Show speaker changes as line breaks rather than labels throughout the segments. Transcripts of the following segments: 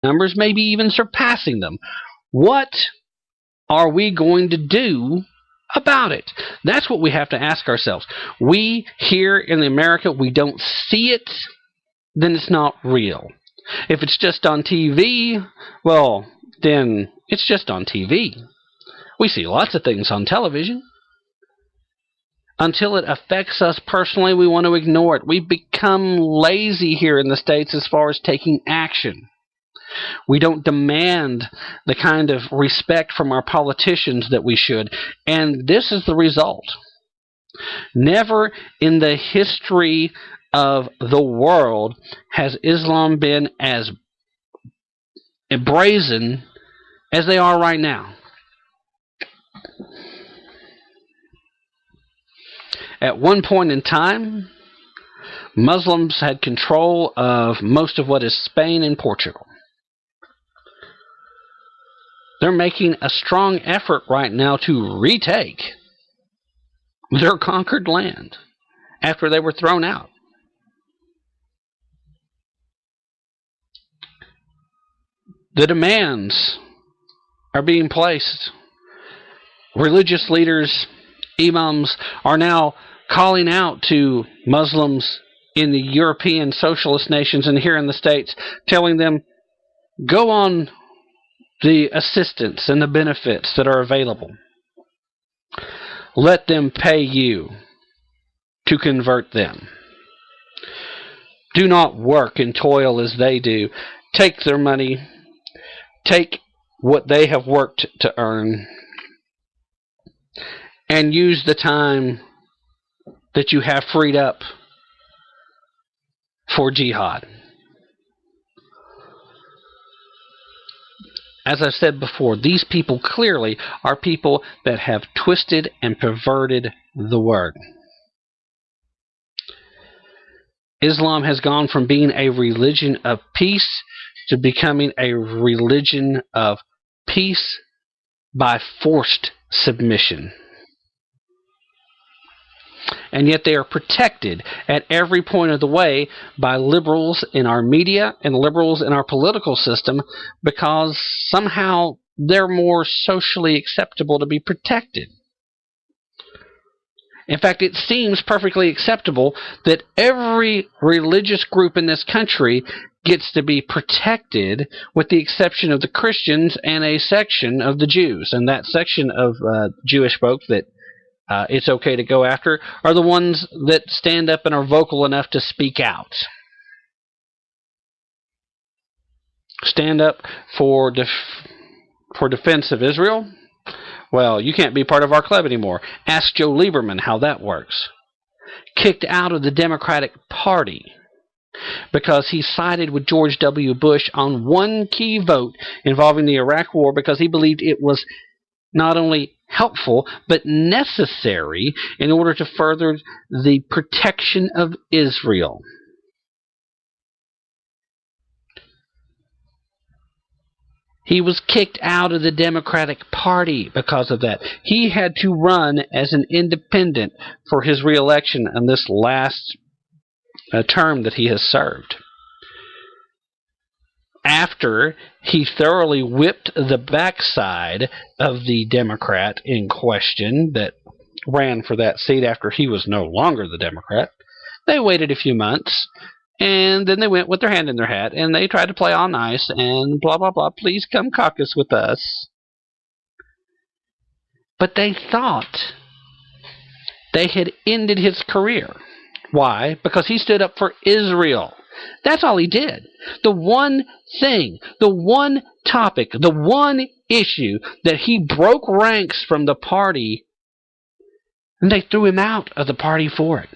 numbers, maybe even surpassing them. What are we going to do about it? That's what we have to ask ourselves. We here in America, we don't see it, then it's not real. If it's just on TV, well, then it's just on TV. We see lots of things on television. Until it affects us personally, we want to ignore it. We've become lazy here in the States as far as taking action. We don't demand the kind of respect from our politicians that we should. And this is the result. Never in the history of the world has Islam been as brazen as they are right now. At one point in time, Muslims had control of most of what is Spain and Portugal. They're making a strong effort right now to retake their conquered land after they were thrown out. The demands are being placed. Religious leaders, imams, are now calling out to Muslims in the European socialist nations and here in the States, telling them, go on the assistance and the benefits that are available. Let them pay you to convert them. Do not work and toil as they do. Take their money. Take what they have worked to earn. And use the time that you have freed up for jihad. As I've said before, these people clearly are people that have twisted and perverted the word. Islam has gone from being a religion of peace to becoming a religion of peace by forced submission. And yet they are protected at every point of the way by liberals in our media and liberals in our political system because somehow they're more socially acceptable to be protected. In fact, it seems perfectly acceptable that every religious group in this country gets to be protected with the exception of the Christians and a section of the Jews. And that section of Jewish folk that it's okay to go after are the ones that stand up and are vocal enough to speak out. Stand up for defense of Israel. Well, you can't be part of our club anymore. Ask Joe Lieberman how that works. Kicked out of the Democratic Party because he sided with George W. Bush on one key vote involving the Iraq War because he believed it was not only helpful but necessary in order to further the protection of Israel. He was kicked out of the Democratic Party because of that. He had to run as an independent for his reelection in this last term that he has served. After he thoroughly whipped the backside of the Democrat in question that ran for that seat after he was no longer the Democrat, they waited a few months, and then they went with their hand in their hat, and they tried to play all nice, and blah, blah, blah, please come caucus with us. But they thought they had ended his career. Why? Because he stood up for Israel. That's all he did. The one thing, the one topic, the one issue that he broke ranks from the party, and they threw him out of the party for it.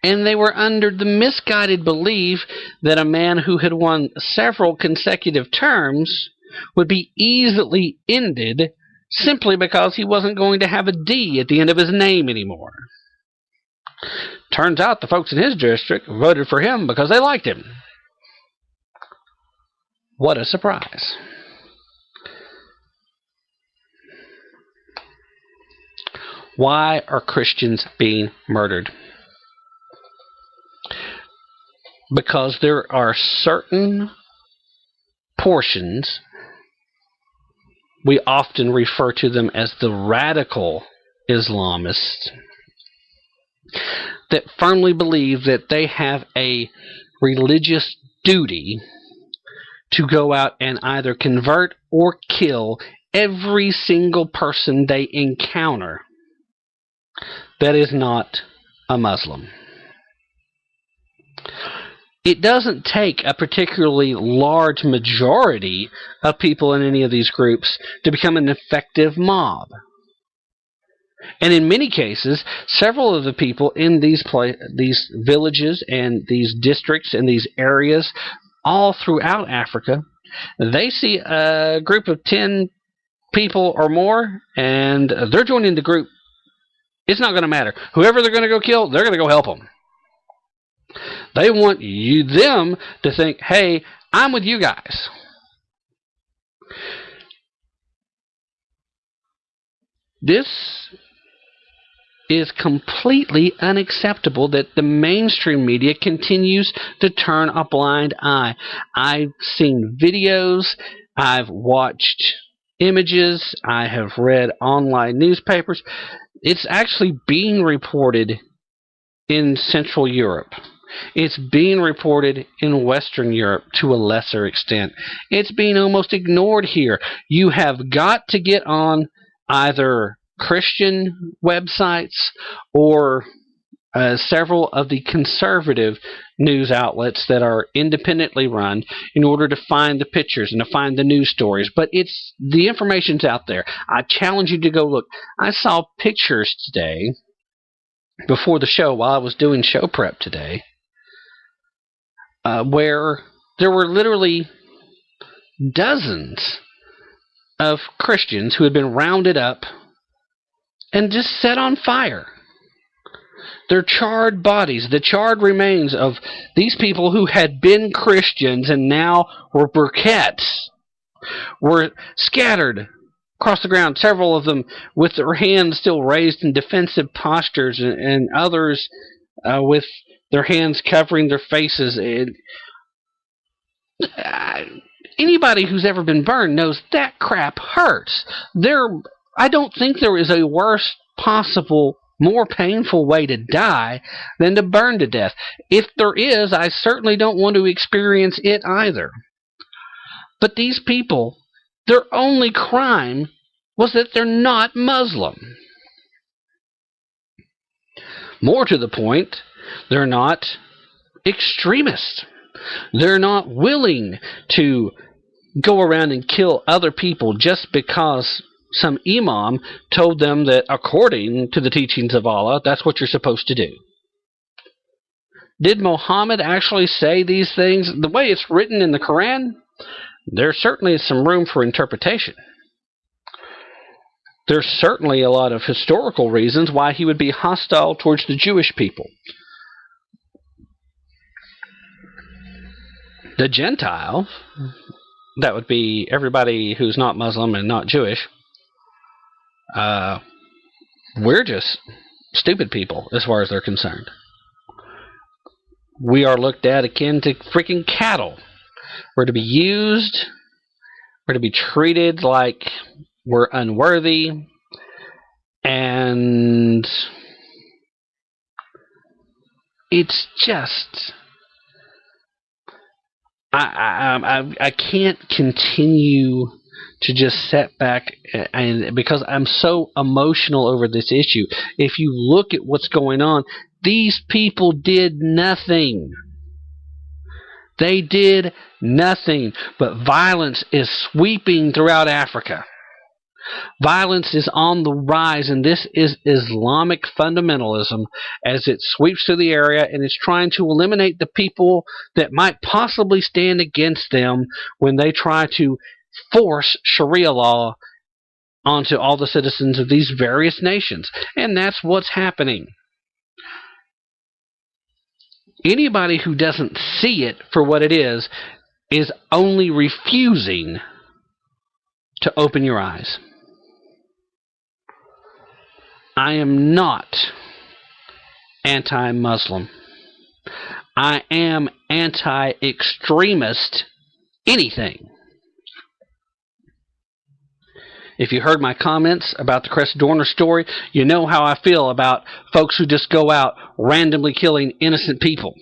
And they were under the misguided belief that a man who had won several consecutive terms would be easily ended simply because he wasn't going to have a D at the end of his name anymore. Turns out the folks in his district voted for him because they liked him. What a surprise. Why are Christians being murdered? because there are certain portions, we often refer to them as the radical Islamists, that firmly believe that they have a religious duty to go out and either convert or kill every single person they encounter that is not a Muslim. It doesn't take a particularly large majority of people in any of these groups to become an effective mob. And in many cases, several of the people in these villages and these districts and these areas all throughout Africa, they see a group of 10 people or more, and they're joining the group. It's not going to matter. Whoever they're going to go kill, they're going to go help them. They want them to think, hey, I'm with you guys. This is completely unacceptable that the mainstream media continues to turn a blind eye. I've seen videos, I've watched images, I have read online newspapers. It's actually being reported in Central Europe. It's being reported in Western Europe to a lesser extent. It's being almost ignored here. You have got to get on either Christian websites or several of the conservative news outlets that are independently run in order to find the pictures and to find the news stories. But the information's out there. I challenge you to go look. I saw pictures today before the show while I was doing show prep today where there were literally dozens of Christians who had been rounded up and just set on fire. Their charred bodies, the charred remains of these people who had been Christians and now were briquettes, were scattered across the ground, several of them with their hands still raised in defensive postures, and others with their hands covering their faces. Anybody who's ever been burned knows that crap hurts. I don't think there is a worse possible, more painful way to die than to burn to death. If there is, I certainly don't want to experience it either. But these people, their only crime was that they're not Muslim. More to the point, they're not extremists. They're not willing to go around and kill other people just because some imam told them that according to the teachings of Allah, that's what you're supposed to do. Did Muhammad actually say these things? The way it's written in the Quran, there certainly is some room for interpretation. There's certainly a lot of historical reasons why he would be hostile towards the Jewish people. The Gentile, that would be everybody who's not Muslim and not Jewish, we're just stupid people as far as they're concerned. We are looked at akin to freaking cattle. We're to be used. We're to be treated like we're unworthy. And it's just... I can't continue to just sit back and because I'm so emotional over this issue. If you look at what's going on, these people did nothing. They did nothing, but violence is sweeping throughout Africa. Violence is on the rise, and this is Islamic fundamentalism as it sweeps through the area, and it's trying to eliminate the people that might possibly stand against them when they try to force Sharia law onto all the citizens of these various nations. And that's what's happening. Anybody who doesn't see it for what it is only refusing to open your eyes. I am not anti-Muslim. I am anti-extremist anything. If you heard my comments about the Cress Dorner story, you know how I feel about folks who just go out randomly killing innocent people.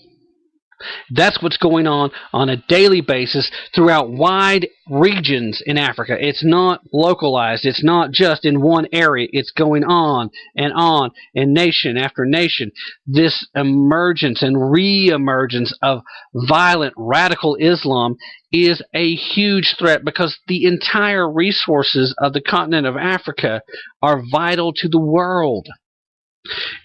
That's what's going on a daily basis throughout wide regions in Africa. It's not localized. It's not just in one area. It's going on in nation after nation. This emergence and re-emergence of violent radical Islam is a huge threat because the entire resources of the continent of Africa are vital to the world.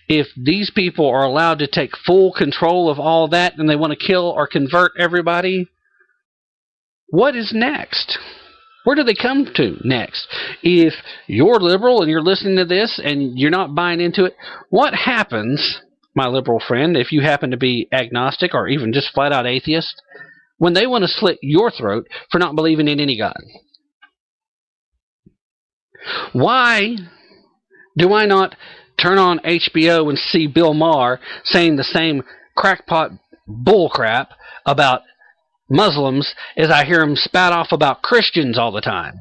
If these people are allowed to take full control of all that and they want to kill or convert everybody, what is next? Where do they come to next? If you're liberal and you're listening to this and you're not buying into it, what happens, my liberal friend, if you happen to be agnostic or even just flat out atheist, when they want to slit your throat for not believing in any God? Why do I not turn on HBO and see Bill Maher saying the same crackpot bullcrap about Muslims as I hear him spout off about Christians all the time?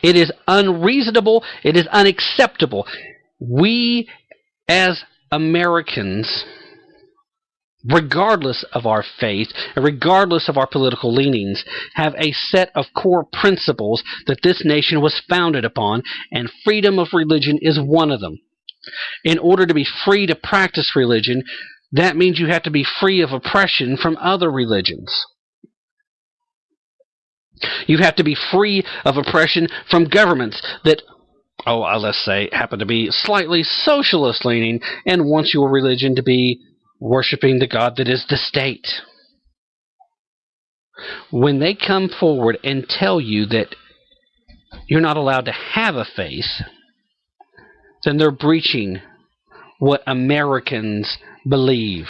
It is unreasonable. It is unacceptable. We, as Americans, regardless of our faith and regardless of our political leanings, have a set of core principles that this nation was founded upon, and freedom of religion is one of them. In order to be free to practice religion, that means you have to be free of oppression from other religions. You have to be free of oppression from governments that, let's say, happen to be slightly socialist leaning and want your religion to be worshiping the God that is the state. When they come forward and tell you that you're not allowed to have a faith, then they're breaching what Americans believe.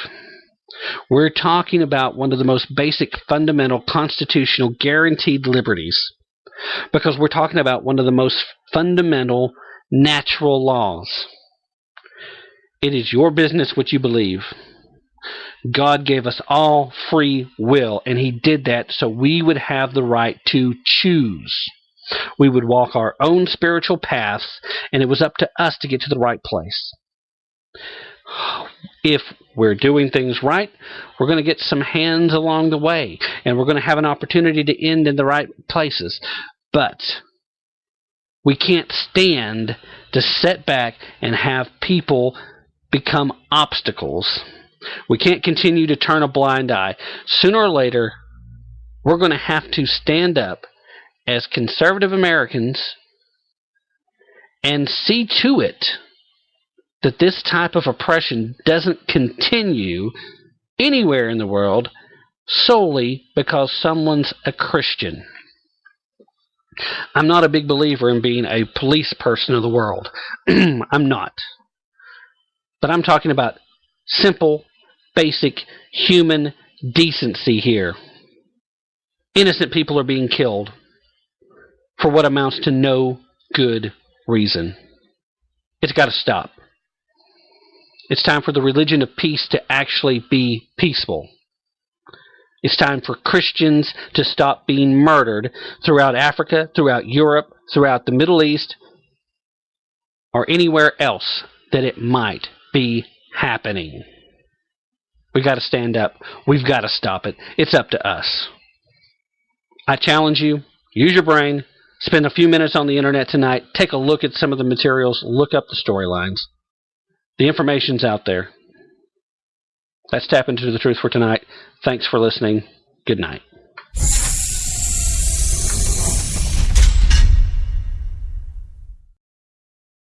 We're talking about one of the most basic, fundamental, constitutional, guaranteed liberties, because we're talking about one of the most fundamental natural laws. It is your business what you believe. God gave us all free will, and He did that so we would have the right to choose. We would walk our own spiritual paths, and it was up to us to get to the right place. If we're doing things right, we're going to get some hands along the way, and we're going to have an opportunity to end in the right places. But we can't stand to sit back and have people become obstacles. We can't continue to turn a blind eye. Sooner or later, we're going to have to stand up as conservative Americans and see to it that this type of oppression doesn't continue anywhere in the world solely because someone's a Christian. I'm not a big believer in being a police person of the world. I'm not. But I'm talking about simple, basic human decency here. Innocent people are being killed for what amounts to no good reason. It's got to stop. It's time for the religion of peace to actually be peaceful. It's time for Christians to stop being murdered throughout Africa, throughout Europe, throughout the Middle East, or anywhere else that it might be happening. We've got to stand up. We've got to stop it. It's up to us. I challenge you, use your brain, spend a few minutes on the internet tonight, take a look at some of the materials, look up the storylines. The information's out there. That's Tap Into the Truth for tonight. Thanks for listening. Good night.